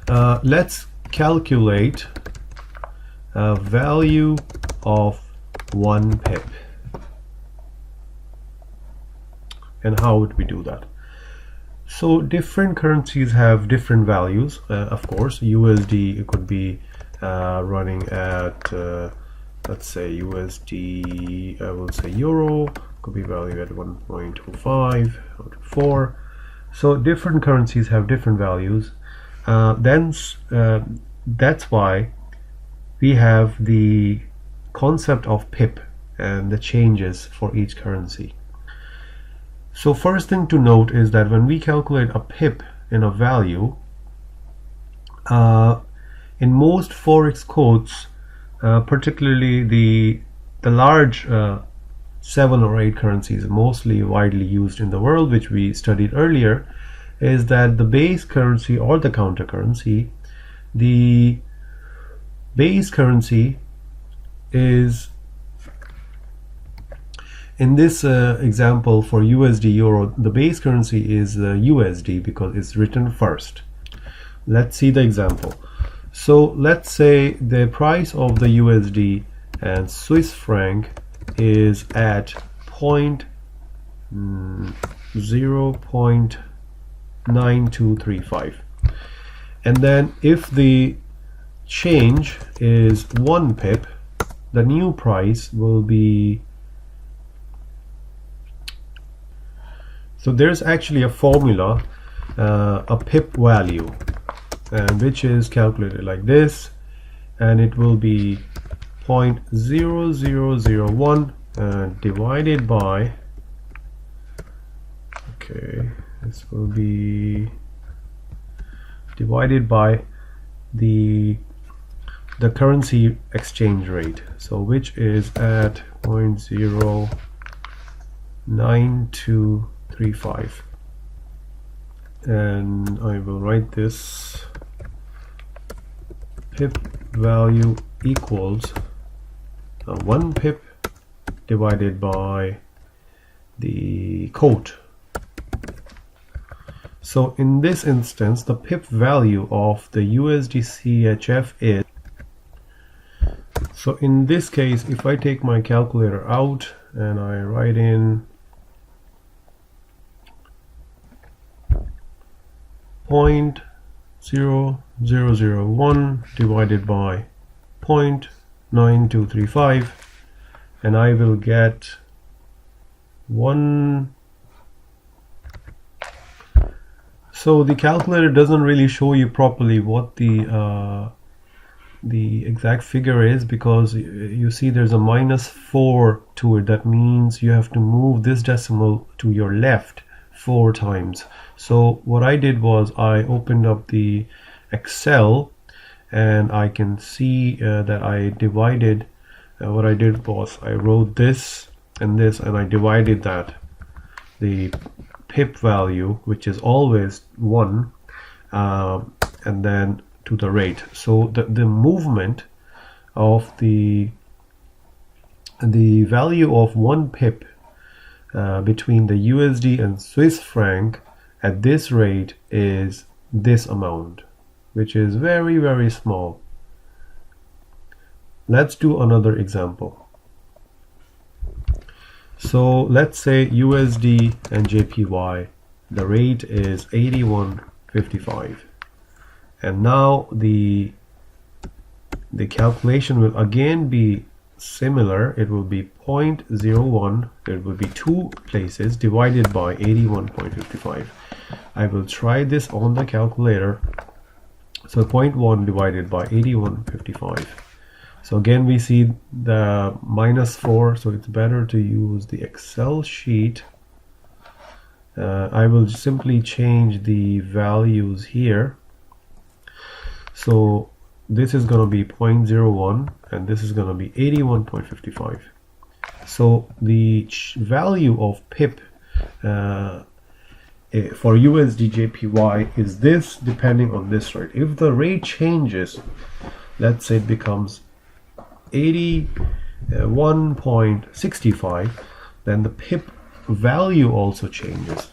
Let's calculate a value of 1 pip. And how would we do that? So different currencies have different values. Of course, USD, it could be running at let's say USD, I will say euro, could be valued at 1.25 or 4. So different currencies have different values. That's why we have the concept of pip and the changes for each currency. So first thing to note is that when we calculate a pip in a value, in most Forex quotes, particularly the large 7 or 8 currencies mostly widely used in the world, which we studied earlier, is that the base currency or the counter currency, the base currency is, in this example for USD euro, the base currency is USD because it's written first. Let's see the example. So let's say the price of the USD and Swiss franc is at 0.9235, and then if the change is 1 pip, the new price will be, so there's actually a formula, a pip value, and which is calculated like this, and it will be 0.0001 divided by, okay, this will be divided by the currency exchange rate, so which is at 0.9235, and I will write this pip value equals 1 pip divided by the quote. So in this instance, the pip value of the USD CHF is, so in this case, if I take my calculator out and I write in 0.0001 divided by 0.9235, and I will get 1. So the calculator doesn't really show you properly what the exact figure is, because you see there's a -4 to it. That means you have to move this decimal to your left 4 times. So what I did was I opened up the Excel, and I can see that I divided, what I did was I wrote this and this, and I divided that, the pip value, which is always 1, and then to the rate. So the movement of the value of 1 pip between the USD and Swiss franc at this rate is this amount, which is very, very small. Let's do another example. So let's say USD and JPY, the rate is 81.55, and now the calculation will again be similar. It will be 0.01, it will be 2 places divided by 81.55. I will try this on the calculator. So 0.1 divided by 81.55. So again we see the -4, so it's better to use the Excel sheet. I will simply change the values here. So this is going to be 0.01 and this is going to be 81.55. So the value of pip for USD JPY is this, depending on this rate. If the rate changes, let's say it becomes 81.65, then the pip value also changes.